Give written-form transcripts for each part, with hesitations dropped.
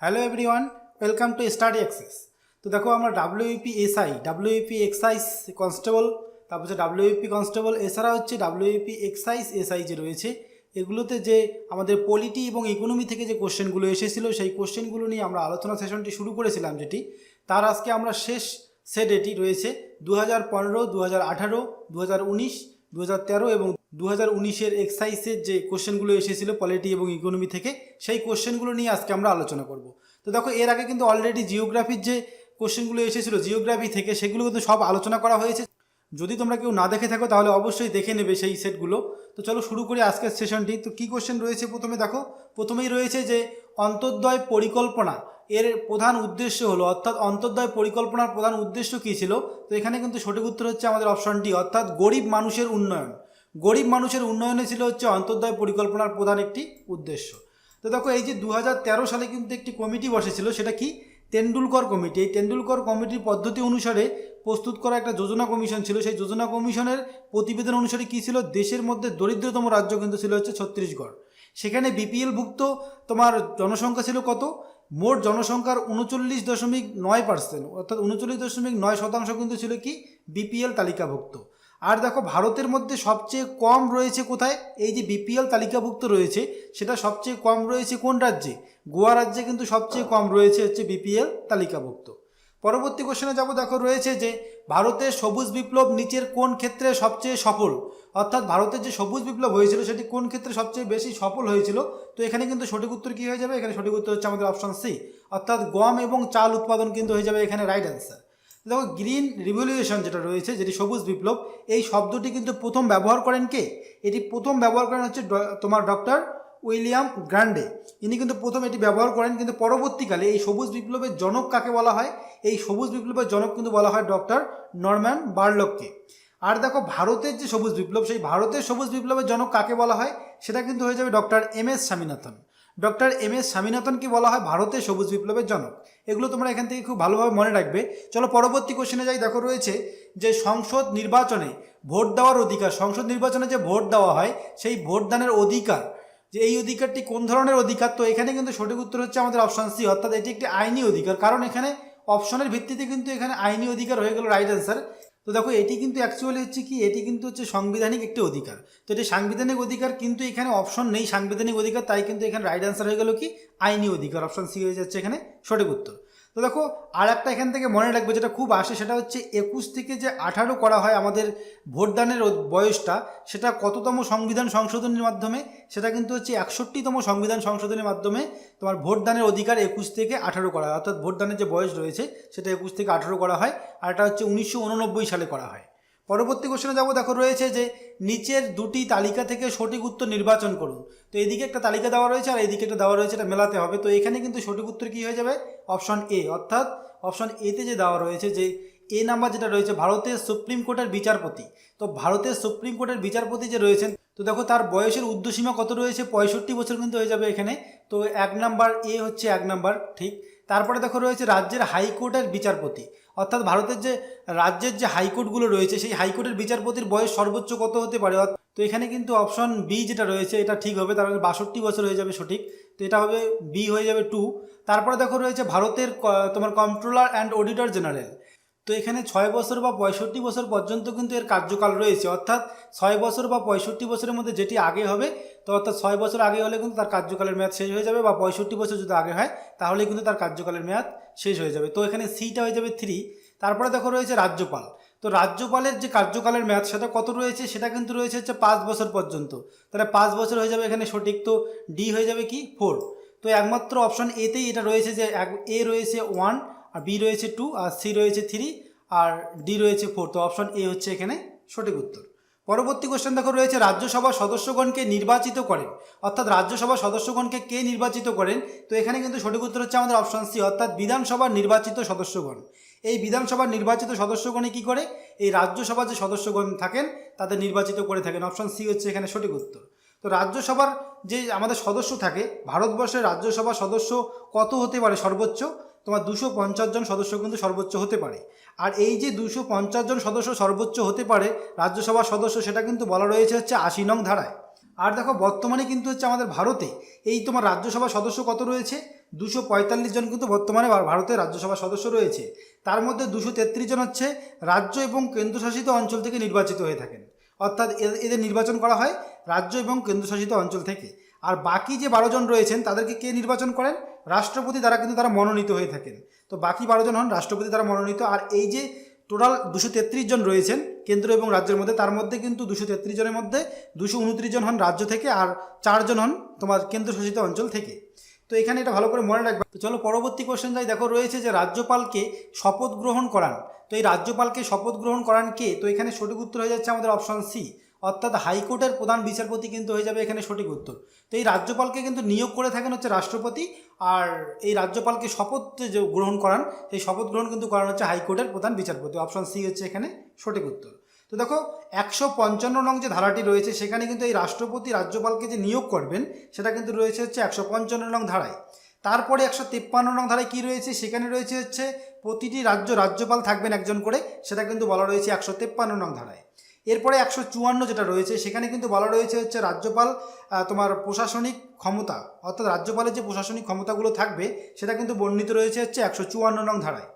Hello everyone, welcome to study access. তো দেখো আমরা WP SI, WP excise constable, তারপর হচ্ছে ডাব্লিউপি কনস্টেবল, এছাড়া হচ্ছে ডাব্লিউপি এক্সাইজ এসআই যে রয়েছে, এগুলোতে যে আমাদের পলিটি এবং ইকোনমি থেকে যে কোশ্চেনগুলো এসেছিলো সেই কোশ্চেনগুলো নিয়ে আমরা আলোচনা সেশনটি শুরু করেছিলাম, যেটি তার আজকে আমরা শেষ সেট এটি রয়েছে 2015, 2018, 2019, 2013 এবং 2019-এর এক্সাইজের যে কোশ্চেনগুলো এসেছিলো পলিটি এবং ইকোনমি থেকে, সেই কোশ্চেনগুলো নিয়ে আজকে আমরা আলোচনা করব। তো দেখো, এর আগে কিন্তু অলরেডি জিওগ্রাফির যে কোশ্চেনগুলো এসেছিলো জিওগ্রাফি থেকে, সেগুলো কিন্তু সব আলোচনা করা হয়েছে। যদি তোমরা কেউ না দেখে থাকো তাহলে অবশ্যই দেখে নেবে সেই সেটগুলো। তো চলো শুরু করি আজকের সেশনটি। তো কী কোশ্চেন রয়েছে প্রথমে দেখো, প্রথমেই রয়েছে যে অন্তর্দয় পরিকল্পনা এর প্রধান উদ্দেশ্য হলো, অর্থাৎ অন্তর্দয় পরিকল্পনার প্রধান উদ্দেশ্য কী ছিল। তো এখানে কিন্তু সঠিক উত্তর হচ্ছে আমাদের অপশনটি, অর্থাৎ গরিব মানুষের উন্নয়ন। গরিব মানুষের উন্নয়নে ছিল হচ্ছে অন্তর্দয় পরিকল্পনার প্রধান একটি উদ্দেশ্য। তো দেখো, এই যে 2013 সালে কিন্তু একটি কমিটি বসেছিল, সেটা কি তেন্ডুলকর কমিটি। এই তেন্ডুলকর কমিটির পদ্ধতি অনুসারে প্রস্তুত করা একটা যোজনা কমিশন ছিল। সেই যোজনা কমিশনের প্রতিবেদন অনুসারে কী ছিল, দেশের মধ্যে দরিদ্রতম রাজ্য কিন্তু ছিল হচ্ছে ছত্তিশগড়। সেখানে বিপিএলভুক্ত তোমার জনসংখ্যা ছিল কত, মোট জনসংখ্যার 39.9%, অর্থাৎ 39.9% কিন্তু ছিল কি বিপিএল তালিকাভুক্ত। আর দেখো, ভারতের মধ্যে সবচেয়ে কম রয়েছে কোথায়, এই যে বিপিএল তালিকাভুক্ত রয়েছে সেটা সবচেয়ে কম রয়েছে কোন রাজ্যে, গোয়া রাজ্যে কিন্তু সবচেয়ে কম রয়েছে হচ্ছে বিপিএল তালিকাভুক্ত। পরবর্তী কোশ্চেনে যাব, দেখো রয়েছে যে ভারতের সবুজ বিপ্লব নিচের কোন ক্ষেত্রে সবচেয়ে সফল, অর্থাৎ ভারতের যে সবুজ বিপ্লব হয়েছিল সেটি কোন ক্ষেত্রে সবচেয়ে বেশি সফল হয়েছিল। তো এখানে কিন্তু সঠিক উত্তর কী হয়ে যাবে, এখানে সঠিক উত্তর হচ্ছে আমাদের অপশন সি, অর্থাৎ গম এবং চাল উৎপাদন কিন্তু হয়ে যাবে এখানে রাইট অ্যান্সার। দেখো, গ্রিন রিভলিউশন যেটা রয়েছে, যেটি সবুজ বিপ্লব, এই শব্দটি কিন্তু প্রথম ব্যবহার করেন কে, এটি প্রথম ব্যবহার করেন হচ্ছে তোমার ডক্টর উইলিয়াম গ্র্যান্ডে। ইনি কিন্তু প্রথম এটি ব্যবহার করেন, কিন্তু পরবর্তীকালে এই সবুজ বিপ্লবের জনক কাকে বলা হয়, এই সবুজ বিপ্লবের জনক কিন্তু বলা হয় ডক্টর নরম্যান বারলককে। আর দেখো, ভারতের যে সবুজ বিপ্লব, সেই ভারতের সবুজ বিপ্লবের জনক কাকে বলা হয়, সেটা কিন্তু হয়ে যাবে doctor M S. Swaminathan. Doctor M S. স্বামীনাথনকে বলা হয় ভারতের সবুজ বিপ্লবের জনক। এগুলো তোমরা এখান থেকে খুব ভালোভাবে মনে রাখবে। চলো পরবর্তী কোশ্চেনে যাই। দেখো রয়েছে যে সংসদ নির্বাচনে ভোট দেওয়ার অধিকার, সংসদ নির্বাচনে যে ভোট দেওয়া হয় সেই ভোটদানের অধিকার, যে এই অধিকারটি কোন ধরনের অধিকার। তো এখানে কিন্তু সঠিক উত্তর হচ্ছে আমাদের অপশন সি, অর্থাৎ এটি একটি আইনি অধিকার। কারণ এখানে অপশনের ভিত্তিতে কিন্তু এখানে আইনি অধিকার হয়ে গেল রাইট অ্যান্সার। তো দেখো, এটি কিন্তু অ্যাকচুয়ালি হচ্ছে কি, এটি কিন্তু হচ্ছে সাংবিধানিক একটি অধিকার। তো এটি সাংবিধানিক অধিকার, কিন্তু এখানে অপশন নেই সাংবিধানিক অধিকার, তাই কিন্তু এখানে রাইট অ্যান্সার হয়ে গেল কি আইনি অধিকার, অপশন সি হয়ে যাচ্ছে এখানে সঠিক উত্তর। তো দেখো, আর একটা এখান থেকে মনে রাখবে যেটা খুব আসে, সেটা হচ্ছে 21 থেকে যে 18 করা হয় আমাদের ভোটদানের বয়সটা, সেটা কততম সংবিধান সংশোধনের মাধ্যমে, সেটা কিন্তু হচ্ছে 61তম সংবিধান সংশোধনের মাধ্যমে তোমার ভোটদানের অধিকার 21 থেকে 18 করা হয়, অর্থাৎ ভোটদানের যে বয়স রয়েছে সেটা 21 থেকে 18 করা হয়। আর এটা হচ্ছে 1989 সালে করা হয়। পরবর্তী কোশ্চেনে যাবো। দেখো রয়েছে যে নিচের দুটি তালিকা থেকে সঠিক উত্তর নির্বাচন করুন। তো এদিকে একটা তালিকা দেওয়া রয়েছে আর এদিকে একটা দেওয়া রয়েছে, এটা মেলাতে হবে। তো এখানে কিন্তু সঠিক উত্তর কী হয়ে যাবে, অপশন এ, অর্থাৎ অপশন এতে যে দেওয়া রয়েছে, যে এ নাম্বার যেটা রয়েছে ভারতের সুপ্রিম কোর্টের বিচারপতি। তো ভারতের সুপ্রিম কোর্টের বিচারপতি যে রয়েছেন, তো দেখো তার বয়সের ঊর্ধ্বসীমা কত রয়েছে, 65 বছর কিন্তু হয়ে যাবে এখানে। তো 1 নাম্বার এ হচ্ছে 1 নাম্বার ঠিক। তারপরে দেখো রয়েছে রাজ্যের হাইকোর্টের বিচারপতি, অর্থাৎ ভারতের যে রাজ্যের যে হাইকোর্টগুলো রয়েছে সেই হাইকোর্টের বিচারপতির বয়স সর্বোচ্চ কত হতে পারে। তো এখানে কিন্তু অপশন বি যেটা রয়েছে এটা ঠিক হবে, তার 62 বছর হয়ে যাবে সঠিক। তো এটা হবে বি, হয়ে যাবে 2। তারপরে দেখো রয়েছে ভারতের তোমার কন্ট্রোলার অ্যান্ড অডিটর জেনারেল। তো এখানে 6 বছর বা 65 বছর পর্যন্ত কিন্তু এর কার্যকাল রয়েছে, অর্থাৎ 6 বছর বা 65 বছরের মধ্যে যেটি আগে হবে, তো অর্থাৎ 6 বছর আগে হলে কিন্তু তার কার্যকালের মেয়াদ শেষ হয়ে যাবে, বা 65 বছর যদি আগে হয় তাহলে কিন্তু তার কার্যকালের মেয়াদ শেষ হয়ে যাবে। তো এখানে সিটা হয়ে যাবে 3। তারপরে দেখো রয়েছে রাজ্যপাল। তো রাজ্যপালের যে কার্যকালের মেয়াদ সেটা কত রয়েছে, সেটা কিন্তু রয়েছে হচ্ছে 5 বছর পর্যন্ত। তাহলে 5 বছর হয়ে যাবে এখানে সঠিক। তো ডি হয়ে যাবে কি 4। তো একমাত্র অপশন এতেই এটা রয়েছে যে এ রয়েছে 1, আর বি রয়েছে 2, আর সি রয়েছে 3, আর ডি রয়েছে 4। তো অপশন এ হচ্ছে এখানে সঠিক উত্তর। পরবর্তী কোশ্চেন দেখো রয়েছে রাজ্যসভার সদস্যগণকে নির্বাচিত করেন, অর্থাৎ রাজ্যসভার সদস্যগণকে কে নির্বাচিত করেন। তো এখানে কিন্তু সঠিক উত্তর হচ্ছে আমাদের অপশন সি, অর্থাৎ বিধানসভার নির্বাচিত সদস্যগণ। এই বিধানসভার নির্বাচিত সদস্যগণে কি করে, এই রাজ্যসভার যে সদস্যগণ থাকেন তাদের নির্বাচিত করে থাকেন। অপশন সি হচ্ছে এখানে সঠিক উত্তর। তো রাজ্যসভার যে আমাদের সদস্য থাকে, ভারতবর্ষের রাজ্যসভার সদস্য কত হতে পারে সর্বোচ্চ, তোমার 250 জন সদস্য কিন্তু সর্বোচ্চ হতে পারে। আর এই যে 250 জন সদস্য সর্বোচ্চ হতে পারে রাজ্যসভার সদস্য, সেটা কিন্তু বলা রয়েছে হচ্ছে 80 নং ধারায়। আর দেখো বর্তমানে কিন্তু হচ্ছে আমাদের ভারতে এই তোমার রাজ্যসভার সদস্য কত রয়েছে, 245 জন কিন্তু বর্তমানে ভারতের রাজ্যসভার সদস্য রয়েছে। তার মধ্যে 233 জন হচ্ছে রাজ্য এবং কেন্দ্রশাসিত অঞ্চল থেকে নির্বাচিত হয়ে থাকেন, অর্থাৎ এদের নির্বাচন করা হয় রাজ্য এবং কেন্দ্রশাসিত অঞ্চল থেকে। আর বাকি যে 12 জন রয়েছেন তাদেরকে কে নির্বাচন করেন, রাষ্ট্রপতি দ্বারা কিন্তু তারা মনোনীত হয়ে থাকেন। তো বাকি 12 জন হন রাষ্ট্রপতি দ্বারা মনোনীত। আর এই যে টোটাল 233 জন রয়েছেন কেন্দ্র এবং রাজ্যের মধ্যে, তার মধ্যে কিন্তু 233 জনের মধ্যে 229 জন হন রাজ্য থেকে আর 4 জন হন তোমার কেন্দ্রশাসিত অঞ্চল থেকে। তো এখানে এটা ভালো করে মনে রাখবে। তো চলো পরবর্তী কোশ্চেন যাই। দেখো রয়েছে যে রাজ্যপালকে শপথ গ্রহণ করান। তো এই রাজ্যপালকে শপথ গ্রহণ করান কে, তো এখানে সঠিক উত্তর হয়ে যাচ্ছে আমাদের অপশন সি, অর্থাৎ হাইকোর্টের প্রধান বিচারপতি কিন্তু হয়ে যাবে এখানে সঠিক উত্তর। তো এই রাজ্যপালকে কিন্তু নিয়োগ করে থাকেন হচ্ছে রাষ্ট্রপতি, আর এই রাজ্যপালকে শপথ যে গ্রহণ করান সেই শপথ গ্রহণ কিন্তু করান হচ্ছে হাইকোর্টের প্রধান বিচারপতি। অপশন সি হচ্ছে এখানে সঠিক উত্তর। তো দেখো 155 নং যে ধারাটি রয়েছে সেখানে কিন্তু এই রাষ্ট্রপতি রাজ্যপালকে যে নিয়োগ করবেন সেটা কিন্তু রয়েছে হচ্ছে 155 নং ধারায়। তারপরে 153 নং ধারায় কী রয়েছে, সেখানে রয়েছে হচ্ছে প্রতিটি রাজ্যপাল থাকবেন একজন করে, সেটা কিন্তু বলা রয়েছে 153 নং ধারায়। এরপরে 154 যেটা রয়েছে সেখানে কিন্তু বলা রয়েছে হচ্ছে রাজ্যপাল তোমার প্রশাসনিক ক্ষমতা, অর্থাৎ রাজ্যপালের যে প্রশাসনিক ক্ষমতাগুলো থাকবে সেটা কিন্তু বর্ণিত রয়েছে হচ্ছে 154 নং ধারায়।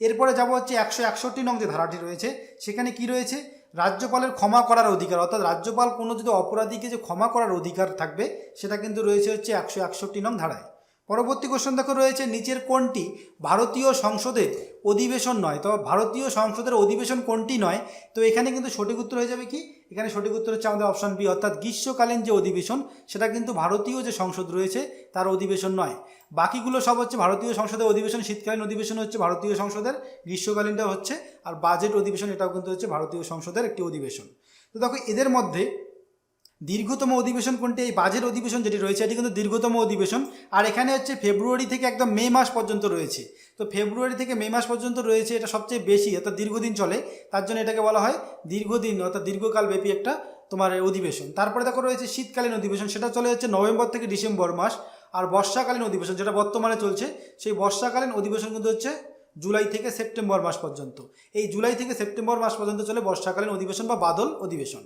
এরপরে যাব হচ্ছে 161 নং যে ধারাটি রয়েছে সেখানে কি রয়েছে, রাজ্যপালের ক্ষমা করার অধিকার, অর্থাৎ রাজ্যপাল কোনো যদি অপরাধীকে যে ক্ষমা করার অধিকার থাকবে সেটা কিন্তু রয়েছে হচ্ছে 161 নং ধারায়। পরবর্তী কোশ্চেন দেখো রয়েছে নিচের কোনটি ভারতীয় সংসদের অধিবেশন নয়। তো ভারতীয় সংসদের অধিবেশন কোনটি নয়, তো এখানে কিন্তু সঠিক উত্তর হয়ে যাবে কি, এখানে সঠিক উত্তর হচ্ছে আমাদের অপশন বি, অর্থাৎ গ্রীষ্মকালীন যে অধিবেশন সেটা কিন্তু ভারতীয় যে সংসদ রয়েছে তার অধিবেশন নয়। বাকিগুলো সব হচ্ছে ভারতীয় সংসদের অধিবেশন, শীতকালীন অধিবেশন হচ্ছে ভারতীয় সংসদের, গ্রীষ্মকালীনটা হচ্ছে আর বাজেট অধিবেশন এটাও কিন্তু হচ্ছে ভারতীয় সংসদের একটি অধিবেশন। তো দেখো এদের মধ্যে দীর্ঘতম অধিবেশন কোনটি, এই বাজেট অধিবেশন যেটি রয়েছে এটি কিন্তু দীর্ঘতম অধিবেশন। আর এখানে হচ্ছে ফেব্রুয়ারি থেকে একদম মে মাস পর্যন্ত রয়েছে। তো ফেব্রুয়ারি থেকে মে মাস পর্যন্ত রয়েছে, এটা সবচেয়ে বেশি অর্থাৎ দীর্ঘদিন চলে, তার জন্য এটাকে বলা হয় দীর্ঘদিন অর্থাৎ দীর্ঘকাল ব্যাপী একটা তোমার অধিবেশন। তারপরে দেখো রয়েছে শীতকালীন অধিবেশন, সেটা চলে হচ্ছে নভেম্বর থেকে ডিসেম্বর মাস। আর বর্ষাকালীন অধিবেশন যেটা বর্তমানে চলছে সেই বর্ষাকালীন অধিবেশন কিন্তু হচ্ছে জুলাই থেকে সেপ্টেম্বর মাস পর্যন্ত। এই জুলাই থেকে সেপ্টেম্বর মাস পর্যন্ত চলে বর্ষাকালীন অধিবেশন বা বাদল অধিবেশন।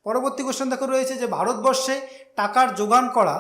পরবর্তী কোশ্চেন দেখো রয়েছে যে ভারতবর্ষে টাকার যোগান করা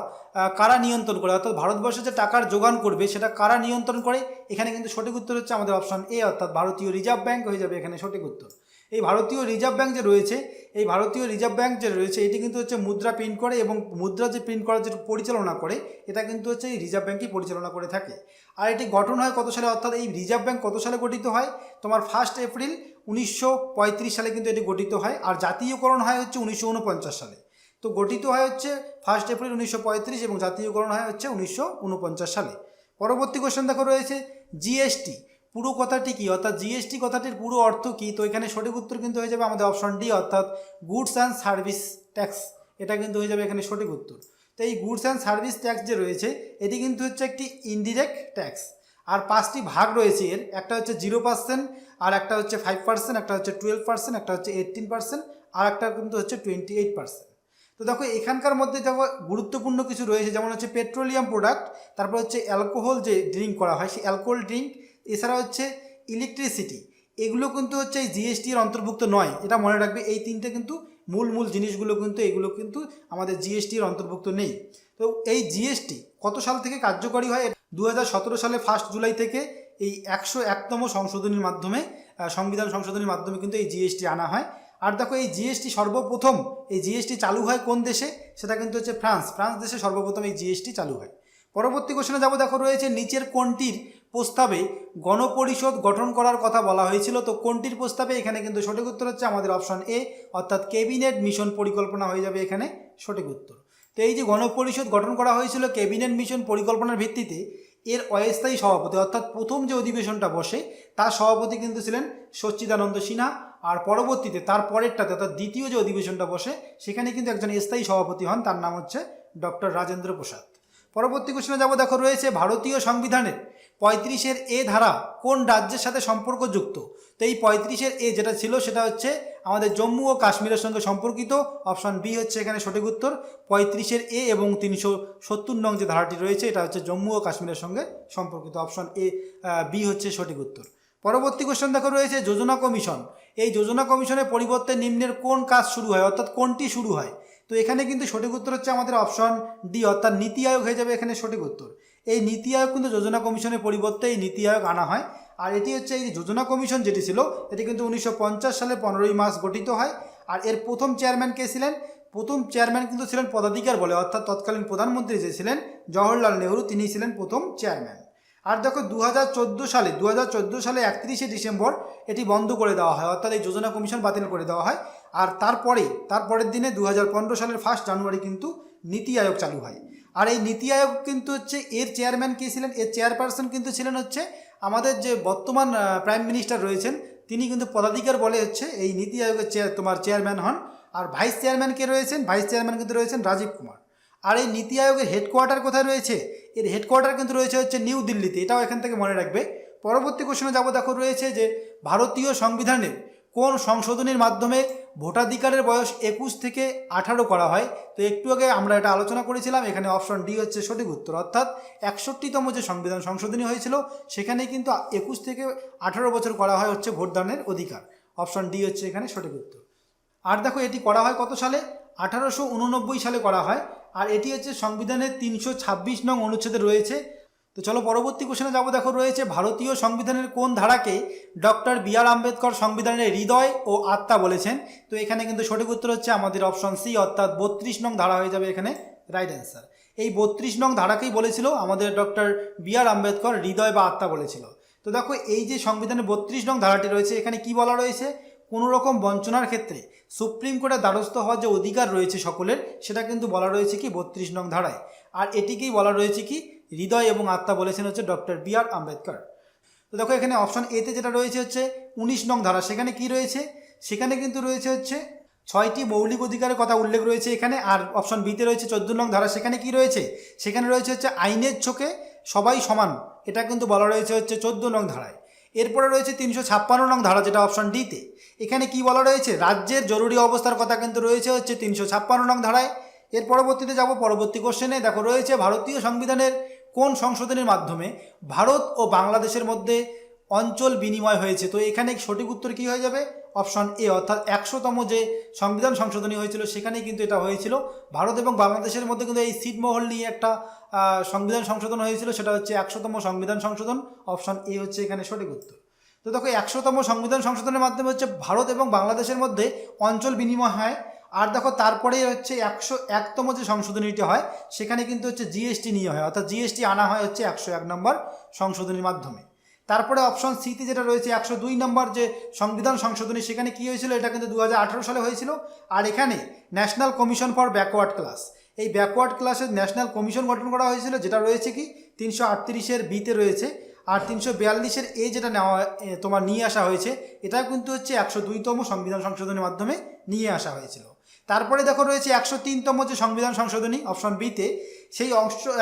কারা নিয়ন্ত্রণ করে, অর্থাৎ ভারতবর্ষে যে টাকার যোগান করবে সেটা কারা নিয়ন্ত্রণ করে, এখানে কিন্তু সঠিক উত্তর হচ্ছে আমাদের অপশন এ, অর্থাৎ ভারতীয় রিজার্ভ ব্যাঙ্ক হয়ে যাবে এখানে সঠিক উত্তর। এই ভারতীয় রিজার্ভ ব্যাঙ্ক যে রয়েছে, এই ভারতীয় রিজার্ভ ব্যাঙ্ক যে রয়েছে এটি কিন্তু হচ্ছে মুদ্রা প্রিন্ট করে এবং মুদ্রা যে প্রিন্ট করার যে পরিচালনা করে এটা কিন্তু হচ্ছে এই রিজার্ভ ব্যাঙ্কই পরিচালনা করে থাকে। আর এটি গঠন হয় কত সালে, অর্থাৎ এই রিজার্ভ ব্যাঙ্ক কত সালে গঠিত হয়, তোমার 1 এপ্রিল 1935 সালে কিন্তু এটি গঠিত হয়। আর জাতীয়করণ হয় হচ্ছে 1949 সালে। তো গঠিত হয় হচ্ছে 1 এপ্রিল 1935 এবং জাতীয়করণ হয় হচ্ছে 1949 সালে। পরবর্তী কোশ্চেন দেখো রয়েছে জিএসটি পুরো কথাটি কি, অর্থাৎ জিএসটি কথাটির পুরো অর্থ কি, তো এখানে সঠিক উত্তর কিন্তু হয়ে যাবে আমাদের অপশন ডি, অর্থাৎ গুডস অ্যান্ড সার্ভিস ট্যাক্স, এটা কিন্তু হয়ে যাবে এখানে সঠিক উত্তর। তো এই গুডস অ্যান্ড সার্ভিস ট্যাক্স যে রয়েছে এটি কিন্তু হচ্ছে একটি ইনডিরেক্ট ট্যাক্স। আর 5টি ভাগ রয়েছে এর, একটা হচ্ছে 0%, আর একটা হচ্ছে 5%, একটা হচ্ছে 12%, একটা হচ্ছে 18%, আর একটা কিন্তু হচ্ছে 28%। তো দেখো এখানকার মধ্যে দেখো গুরুত্বপূর্ণ কিছু রয়েছে, যেমন হচ্ছে পেট্রোলিয়াম প্রোডাক্ট, তারপর হচ্ছে অ্যালকোহল যে ড্রিঙ্ক করা হয় সেই অ্যালকোহল ড্রিঙ্ক, এছাড়া হচ্ছে ইলেকট্রিসিটি, এগুলো কিন্তু হচ্ছে এই জিএসটির অন্তর্ভুক্ত নয়, এটা মনে রাখবে। এই তিনটে কিন্তু মূল জিনিসগুলো কিন্তু এগুলো কিন্তু আমাদের জিএসটির অন্তর্ভুক্ত নেই। তো এই জিএসটি কত সাল থেকে কার্যকরী হয়, 2017 সালে 1 জুলাই থেকে এই 101তম সংশোধনীর মাধ্যমে সংবিধান সংশোধনীর মাধ্যমে কিন্তু এই জিএসটি আনা হয়। আর দেখো এই জিএসটি সর্বপ্রথম এই জিএসটি চালু হয় কোন দেশে, সেটা কিন্তু হচ্ছে ফ্রান্স দেশে সর্বপ্রথম এই জিএসটি চালু হয়। পরবর্তী কোশ্চেনে যাব, দেখো রয়েছে নিচের কোনটির প্রস্তাবে গণপরিষদ গঠন করার কথা বলা হয়েছিল, তো কোনটির প্রস্তাবে, এখানে কিন্তু সঠিক উত্তর হচ্ছে আমাদের অপশন এ, অর্থাৎ ক্যাবিনেট মিশন পরিকল্পনা হয়ে যাবে এখানে সঠিক উত্তর। তো এই যে গণপরিষদ গঠন করা হয়েছিল ক্যাবিনেট মিশন পরিকল্পনার ভিত্তিতে, এর অস্থায়ী সভাপতি অর্থাৎ প্রথম যে অধিবেশনটা বসে তার সভাপতি কিন্তু ছিলেন সচ্চিদানন্দ সিনহা। আর পরবর্তীতে তার পরেরটাতে অর্থাৎ দ্বিতীয় যে অধিবেশনটা বসে সেখানে কিন্তু একজন স্থায়ী সভাপতি হন, তার নাম হচ্ছে ডক্টর রাজেন্দ্র প্রসাদ। পরবর্তী কোশ্চেনে যাব, দেখো রয়েছে ভারতীয় সংবিধানের 35-এর এ ধারা কোন রাজ্যের সাথে সম্পর্কযুক্ত, তো এই 35-এর এ যেটা ছিল সেটা হচ্ছে আমাদের জম্মু ও কাশ্মীরের সঙ্গে সম্পর্কিত। অপশন বি হচ্ছে এখানে সঠিক উত্তর। 35-এর এ এবং 370 নং যে ধারাটি রয়েছে এটা হচ্ছে জম্মু ও কাশ্মীরের সঙ্গে সম্পর্কিত। অপশন এ বি হচ্ছে সঠিক উত্তর। পরবর্তী কোশ্চেন দেখো রয়েছে যোজনা কমিশন, এই যোজনা কমিশনের পরিবর্তে নিম্নের কোন কাজ শুরু হয়, অর্থাৎ কোনটি শুরু হয়, তো এখানে কিন্তু সঠিক উত্তর হচ্ছে আমাদের অপশন ডি, অর্থাৎ নীতি আয়োগ হয়ে যাবে এখানে সঠিক উত্তর। এই নীতি আয়োগ কিন্তু যোজনা কমিশনের পরিবর্তে এই নীতি আয়োগ আনা হয়। আর এটি হচ্ছে এই যোজনা কমিশন যেটি ছিল এটি কিন্তু 1950 সালে 15ই মার্চ গঠিত হয়। আর এর প্রথম চেয়ারম্যান কে ছিলেন? প্রথম চেয়ারম্যান কিন্তু ছিলেন পদাধিকার বলে, অর্থাৎ তৎকালীন প্রধানমন্ত্রী যে ছিলেন জওহরলাল নেহরু, তিনি ছিলেন প্রথম চেয়ারম্যান। আর দেখো 2014 সালে 31শে ডিসেম্বর এটি বন্ধ করে দেওয়া হয়, অর্থাৎ এই যোজনা কমিশন বাতিল করে দেওয়া হয়। আর তারপরের দিনে 2015 সালের 1 জানুয়ারি কিন্তু নীতি আয়োগ চালু হয়। আর এই নীতি আয়োগ কিন্তু হচ্ছে এর চেয়ারম্যান কে ছিলেন? এর চেয়ারপারসন কিন্তু ছিলেন হচ্ছে আমাদের যে বর্তমান প্রাইম মিনিস্টার রয়েছেন, তিনি কিন্তু পদাধিকার বলে হচ্ছে এই নীতি আয়োগের চেয়ারম্যান হন। আর ভাইস চেয়ারম্যান কে রয়েছেন? ভাইস চেয়ারম্যান কিন্তু রয়েছেন রাজীব কুমার। আর এই নীতি আয়োগের হেডকোয়ার্টার কোথায় রয়েছে? এর হেডকোয়ার্টার কিন্তু রয়েছে হচ্ছে নিউ দিল্লিতে, এটাও এখান থেকে মনে রাখবে। পরবর্তী কোশ্চেনে যাবো, দেখো রয়েছে যে ভারতীয় সংবিধানের কোন সংশোধনীর মাধ্যমে ভোটাধিকারের বয়স 21 থেকে 18 করা হয়? তো একটু আগে আমরা এটা আলোচনা করেছিলাম, এখানে অপশন ডি হচ্ছে সঠিক উত্তর, অর্থাৎ 61তম যে সংবিধান সংশোধনী হয়েছিল সেখানে কিন্তু 21 থেকে 18 বছর করা হয় হচ্ছে ভোটদানের অধিকার। অপশন ডি হচ্ছে এখানে সঠিক উত্তর। আর দেখো এটি করা হয় কত সালে? 1889 সালে করা হয়। আর এটি হচ্ছে সংবিধানের 326 নং অনুচ্ছেদে রয়েছে। তো চলো পরবর্তী কোশ্চেনে যাবো, দেখো রয়েছে ভারতীয় সংবিধানের কোন ধারাকে ডক্টর বি আর আম্বেদকর সংবিধানের হৃদয় ও আত্মা বলেছেন? তো এখানে কিন্তু সঠিক উত্তর হচ্ছে আমাদের অপশন সি, অর্থাৎ 32 নং ধারা হয়ে যাবে এখানে রাইট অ্যান্সার। এই 32 নং ধারাকেই বলেছিল আমাদের ডক্টর বি আর আম্বেদকর হৃদয় বা আত্মা বলেছিল। তো দেখো এই যে সংবিধানের 32 নং ধারাটি রয়েছে, এখানে কি বলা রয়েছে? কোনো রকম বঞ্চনার ক্ষেত্রে সুপ্রিম কোর্টের দ্বারস্থ হওয়ার যে অধিকার রয়েছে সকলের, সেটা কিন্তু বলা রয়েছে কি 32 নং ধারায়। আর এটিকেই বলা রয়েছে কি হৃদয় এবং আত্মা বলেছেন হচ্ছে ডক্টর বি আর আম্বেদকর। তো দেখো এখানে অপশন এতে যেটা রয়েছে হচ্ছে 19 নং ধারা, সেখানে কি রয়েছে? সেখানে কিন্তু রয়েছে হচ্ছে 6টি মৌলিক অধিকারের কথা উল্লেখ রয়েছে এখানে। আর অপশন বিতে রয়েছে 14 নং ধারা, সেখানে কি রয়েছে? সেখানে রয়েছে হচ্ছে আইনের চোখে সবাই সমান, এটা কিন্তু বলা রয়েছে হচ্ছে 14 নং ধারায়। এরপরে রয়েছে 356 নং ধারা, যেটা অপশন ডিতে। এখানে কি বলা রয়েছে? রাজ্যের জরুরি অবস্থার কথা কিন্তু রয়েছে হচ্ছে 356 নং ধারায়। এর পরবর্তীতে যাব পরবর্তী কোশ্চেনে, দেখো রয়েছে ভারতীয় সংবিধানের কোন সংশোধনের মাধ্যমে ভারত ও বাংলাদেশের মধ্যে অঞ্চল বিনিময় হয়েছে? তো এখানে সঠিক উত্তর কী হয়ে যাবে? অপশন এ, অর্থাৎ 100তম যে সংবিধান সংশোধনী হয়েছিল সেখানে কিন্তু এটা হয়েছিল। ভারত এবং বাংলাদেশের মধ্যে কিন্তু এই ছিটমহল নিয়ে একটা সংবিধান সংশোধন হয়েছিল, সেটা হচ্ছে 100তম সংবিধান সংশোধন। অপশন এ হচ্ছে এখানে সঠিক উত্তর। তো দেখো 100তম সংবিধান সংশোধনের মাধ্যমে হচ্ছে ভারত এবং বাংলাদেশের মধ্যে অঞ্চল বিনিময় হয়। আর দেখো তারপরে হচ্ছে 101তম যে সংশোধনীটি হয় সেখানে কিন্তু হচ্ছে জিএসটি নিয়ে হয়, অর্থাৎ জিএসটি আনা হয় হচ্ছে 101 নম্বর সংশোধনীর মাধ্যমে। তারপরে অপশন সিতে যেটা রয়েছে 102 নম্বর যে সংবিধান সংশোধনী, সেখানে কি হয়েছিল? এটা কিন্তু 2018 সালে হয়েছিল। আর এখানে national commission for backward class, এই ব্যাকওয়ার্ড ক্লাসের ন্যাশনাল কমিশন গঠন করা হয়েছিল, যেটা রয়েছে কি 338-এর বিতে রয়েছে। আর 342-এর এ যেটা নেওয়া তোমার নিয়ে আসা হয়েছে, এটা কিন্তু হচ্ছে 102তম সংবিধান সংশোধনের মাধ্যমে নিয়ে আসা হয়েছিল। তারপরে দেখো রয়েছে 103তম যে সংবিধান সংশোধনী অপশন বিতে, সেই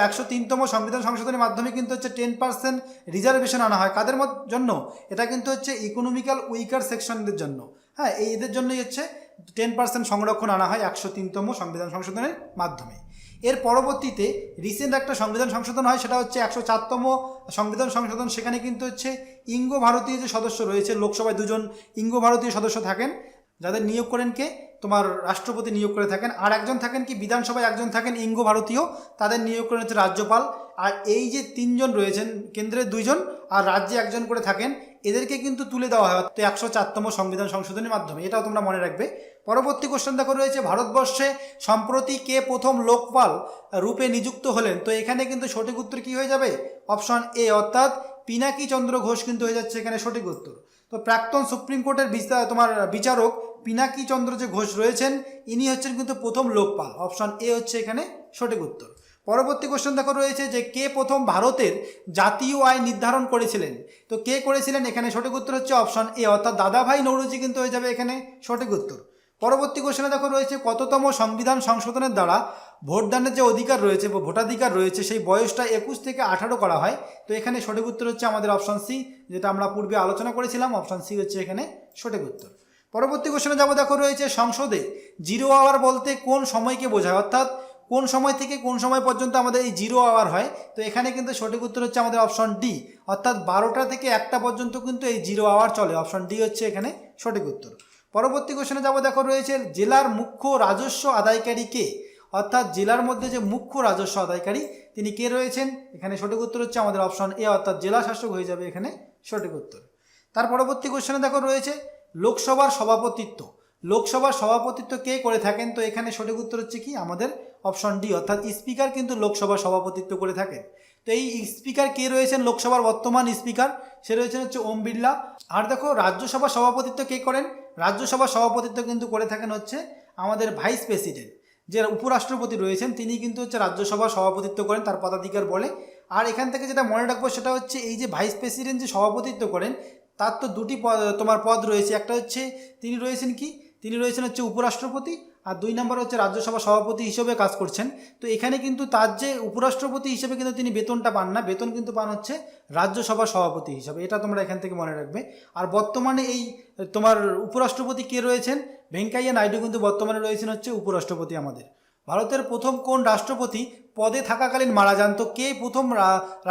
103তম সংবিধান সংশোধনের মাধ্যমে কিন্তু হচ্ছে 10% রিজার্ভেশন আনা হয়। কাদের জন্য? এটা কিন্তু হচ্ছে ইকোনমিক্যাল উইকার সেকশনদের জন্য। হ্যাঁ, এই এদের জন্যই হচ্ছে 10% সংরক্ষণ আনা হয় 103তম সংবিধান সংশোধনের মাধ্যমে। এর পরবর্তীতে রিসেন্ট একটা সংবিধান সংশোধন হয়, সেটা হচ্ছে 104তম সংবিধান সংশোধন। সেখানে কিন্তু হচ্ছে ইঙ্গ ভারতীয় যে সদস্য রয়েছে, লোকসভায় 2জন ইঙ্গ ভারতীয় সদস্য থাকেন, যাদের নিয়োগ করেন কে? তোমার রাষ্ট্রপতি নিয়োগ করে থাকেন। আর একজন থাকেন কি বিধানসভায় একজন থাকেন ইঙ্গ ভারতীয়, তাদের নিয়োগ করেন হচ্ছে রাজ্যপাল। আর এই যে 3জন রয়েছেন, কেন্দ্রের 2জন আর রাজ্যে একজন করে থাকেন, এদেরকে কিন্তু তুলে দেওয়া হয় তো 104তম সংবিধান সংশোধনের মাধ্যমে, এটাও তোমরা মনে রাখবে। পরবর্তী কোশ্চেন দেখো রয়েছে ভারতবর্ষে সম্প্রতি কে প্রথম লোকপাল রূপে নিযুক্ত হলেন? তো এখানে কিন্তু সঠিক উত্তর কী হয়ে যাবে? অপশন এ, অর্থাৎ পিনাকি চন্দ্র ঘোষ কিন্তু হয়ে যাচ্ছে এখানে সঠিক উত্তর। তো প্রাক্তন সুপ্রিম কোর্টের বিচারক পিনাকি চন্দ্র যে ঘোষ রয়েছেন, ইনি হচ্ছেন কিন্তু প্রথম লোকপাল। অপশন এ হচ্ছে এখানে সঠিক উত্তর। পরবর্তী কোশ্চেন দেখো রয়েছে যে কে প্রথম ভারতের জাতীয় আয় নির্ধারণ করেছিলেন? তো কে করেছিলেন? এখানে সঠিক উত্তর হচ্ছে অপশন এ, অর্থাৎ দাদাভাই নৌরোজি কিন্তু হয়ে যাবে এখানে সঠিক উত্তর। পরবর্তী কোশ্চেনে দেখো রয়েছে কততম সংবিধান সংশোধনের দ্বারা ভোটদানের যে অধিকার রয়েছে বা ভোটাধিকার রয়েছে সেই বয়সটা 21 থেকে 18 করা হয়? তো এখানে সঠিক উত্তর হচ্ছে আমাদের অপশন সি, যেটা আমরা পূর্বে আলোচনা করেছিলাম। অপশন সি হচ্ছে এখানে সঠিক উত্তর। পরবর্তী কোশ্চেনে যাবো, দেখো রয়েছে সংসদে 0 আওয়ার বলতে কোন সময়কে বোঝায়? অর্থাৎ কোন সময় থেকে কোন সময় পর্যন্ত আমাদের এই 0 আওয়ার হয়? তো এখানে কিন্তু সঠিক উত্তর হচ্ছে আমাদের অপশন ডি, অর্থাৎ 12টা থেকে 1টা পর্যন্ত কিন্তু এই 0 আওয়ার চলে। অপশন ডি হচ্ছে এখানে সঠিক উত্তর। পরবর্তী কোশ্চেনে যাবো, দেখো রয়েছে জেলার মুখ্য রাজস্ব আদায়কারী কে, অর্থাৎ জেলার মধ্যে যে মুখ্য রাজস্ব আদায়কারী তিনি কে রয়েছেন। এখানে সঠিক উত্তর হচ্ছে আমাদের অপশন এ, অর্থাৎ জেলা শাসক হয়ে যাবে এখানে সঠিক উত্তর। তার পরবর্তী কোশ্চেনে দেখো রয়েছে লোকসভার সভাপতিত্ব, লোকসভার সভাপতিত্ব কে করে থাকেন। তো এখানে সঠিক উত্তর হচ্ছে কি আমাদের অপশন ডি, অর্থাৎ স্পিকার কিন্তু লোকসভার সভাপতিত্ব করে থাকেন। তো এই স্পিকার কে রয়েছেন লোকসভার বর্তমান স্পিকার, সে রয়েছেন হচ্ছে ওম বিড়লা। আর দেখো রাজ্যসভার সভাপতিত্ব কে করেন, রাজ্যসভার সভাপতিত্ব কিন্তু করে থাকেন হচ্ছে আমাদের ভাইস প্রেসিডেন্ট, যে উপরাষ্ট্রপতি রয়েছেন তিনি কিন্তু হচ্ছে রাজ্যসভার সভাপতিত্ব করেন, তার পদাধিকার বলে। আর এখান থেকে যেটা মনে রাখবো সেটা হচ্ছে এই যে ভাইস প্রেসিডেন্ট যে সভাপতিত্ব করেন তার তো দুটি পদ রয়েছে, একটা হচ্ছে তিনি রয়েছেন কি, তিনি রয়েছেন হচ্ছে উপরাষ্ট্রপতি, আর 2 নম্বর হচ্ছে রাজ্যসভা সভাপতি হিসেবে কাজ করছেন। তো এখানে কিন্তু তার যে উপরাষ্ট্রপতি হিসেবে কিন্তু তিনি বেতনটা পান না, বেতন কিন্তু পান হচ্ছে রাজ্যসভার সভাপতি হিসাবে, এটা তোমরা এখান থেকে মনে রাখবে। আর বর্তমানে এই তোমার উপরাষ্ট্রপতি কে রয়েছেন, ভেঙ্কাইয়া নাইডু কিন্তু বর্তমানে রয়েছেন হচ্ছে উপরাষ্ট্রপতি আমাদের। ভারতের প্রথম কোন রাষ্ট্রপতি পদে থাকাকালীন মারা যান, তো কে প্রথম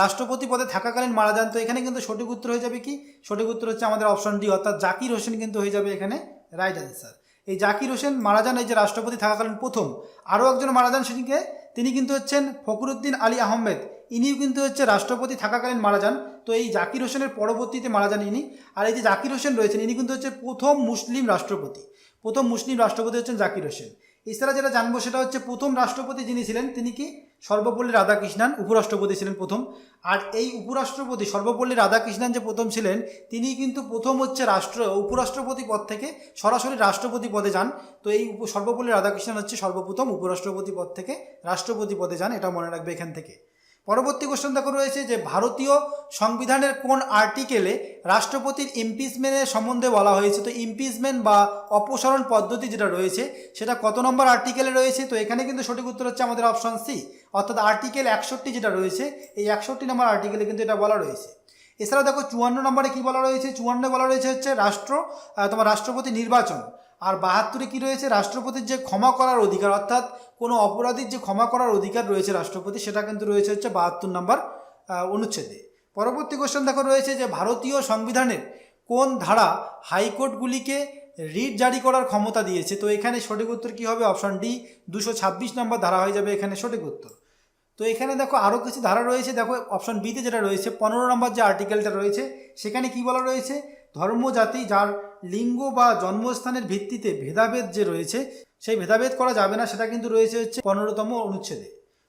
রাষ্ট্রপতি পদে থাকাকালীন মারা যান। তো এখানে কিন্তু সঠিক উত্তর হয়ে যাবে কি, সঠিক উত্তর হচ্ছে আমাদের অপশন ডি, অর্থাৎ জাকির হোসেন কিন্তু হয়ে যাবে এখানে রাইট অ্যান্সার। এই জাকির হোসেন মারা যান এই যে রাষ্ট্রপতি থাকাকালীন প্রথম। আরও একজন মারা যান সেদিকে, তিনি কিন্তু হচ্ছেন ফখরুদ্দিন আলী আহমেদ, ইনিও কিন্তু হচ্ছে রাষ্ট্রপতি থাকাকালীন মারা যান। তো এই জাকির হোসেনের পরবর্তীতে মারা যান ইনি। আর এই যে জাকির হোসেন রয়েছেন ইনি কিন্তু হচ্ছে প্রথম মুসলিম রাষ্ট্রপতি, প্রথম মুসলিম রাষ্ট্রপতি হচ্ছেন জাকির হোসেন। এছাড়া যেটা জানবো সেটা হচ্ছে প্রথম রাষ্ট্রপতি যিনি ছিলেন তিনি কি, সর্বপল্লী রাধাকৃষ্ণন উপরাষ্ট্রপতি ছিলেন প্রথম। আর এই উপরাষ্ট্রপতি সর্বপল্লী রাধাকৃষ্ণন যে প্রথম ছিলেন তিনি কিন্তু প্রথম হচ্ছে উপরাষ্ট্রপতি পদ থেকে সরাসরি রাষ্ট্রপতি পদে যান। তো এই সর্বপল্লী রাধাকৃষ্ণন হচ্ছে সর্বপ্রথম উপরাষ্ট্রপতি পদ থেকে রাষ্ট্রপতি পদে যান, এটা মনে রাখবে এখান থেকে। পরবর্তী কোশ্চেন দেখো রয়েছে যে ভারতীয় সংবিধানের কোন আর্টিকেলে রাষ্ট্রপতির ইমপিচমেন্টের সম্বন্ধে বলা হয়েছে। তো ইমপিচমেন্ট বা অপসারণ পদ্ধতি যেটা রয়েছে সেটা কত নম্বর আর্টিকেলে রয়েছে। তো এখানে কিন্তু সঠিক উত্তর হচ্ছে আমাদের অপশন সি, অর্থাৎ আর্টিকেল 61 যেটা রয়েছে এই 61 নম্বর আর্টিকেলে কিন্তু এটা বলা রয়েছে। এছাড়াও দেখো 54 নম্বরে কি বলা রয়েছে, 54 বলা রয়েছে হচ্ছে রাষ্ট্রপতি নির্বাচন। আর 72-এ কী রয়েছে, রাষ্ট্রপতির যে ক্ষমা করার অধিকার, অর্থাৎ কোনো অপরাধীর যে ক্ষমা করার অধিকার রয়েছে রাষ্ট্রপতি, সেটা কিন্তু রয়েছে হচ্ছে 72 নম্বর অনুচ্ছেদে। পরবর্তী কোশ্চেন দেখো রয়েছে যে ভারতীয় সংবিধানের কোন ধারা হাইকোর্টগুলিকে রিট জারি করার ক্ষমতা দিয়েছে। তো এখানে সঠিক উত্তর কী হবে, অপশন ডি 226 নম্বর ধারা হয়ে যাবে এখানে সঠিক উত্তর। তো এখানে দেখো আরও কিছু ধারা রয়েছে, দেখো অপশন বিতে যেটা রয়েছে 15 নম্বর যে আর্টিকেলটা রয়েছে সেখানে কি বলা রয়েছে, ধর্ম জাতি যার লিঙ্গ বা জন্মস্থানের ভিত্তিতে ভেদাভেদ যে রয়েছে সেই ভেদাভেদ করা যাবে না, সেটা কিন্তু রয়েছে হচ্ছে 15তম অনুচ্ছেদে।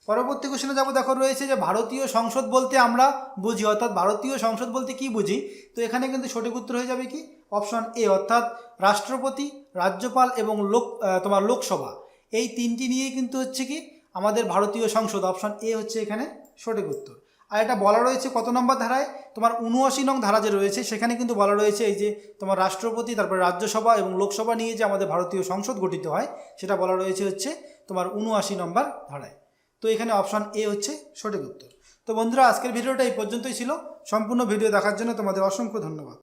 পরবর্তী কোশ্চেনে যাবো, দেখো রয়েছে যে ভারতীয় সংসদ বলতে আমরা বুঝি, অর্থাৎ ভারতীয় সংসদ বলতে কি বুঝি। তো এখানে কিন্তু সঠিক উত্তর হয়ে যাবে কি অপশন এ, অর্থাৎ রাষ্ট্রপতি, রাজ্যপাল এবং লোকসভা, এই তিনটি নিয়েই কিন্তু হচ্ছে কি আমাদের ভারতীয় সংসদ, অপশন এ হচ্ছে এখানে সঠিক উত্তর। আর এটা বলা রয়েছে কত নম্বর ধারায়, তোমার 79 নং ধারা যে রয়েছে সেখানে কিন্তু বলা রয়েছে এই যে তোমার রাষ্ট্রপতি, তারপরে রাজ্যসভা এবং লোকসভা নিয়ে যে আমাদের ভারতীয় সংসদ গঠিত হয় সেটা বলা রয়েছে হচ্ছে তোমার 79 নম্বর ধারায়। তো এখানে অপশন এ হচ্ছে সঠিক উত্তর। তো বন্ধুরা আজকের ভিডিওটা এই পর্যন্তই ছিল। সম্পূর্ণ ভিডিও দেখার জন্য তোমাদের অসংখ্য ধন্যবাদ।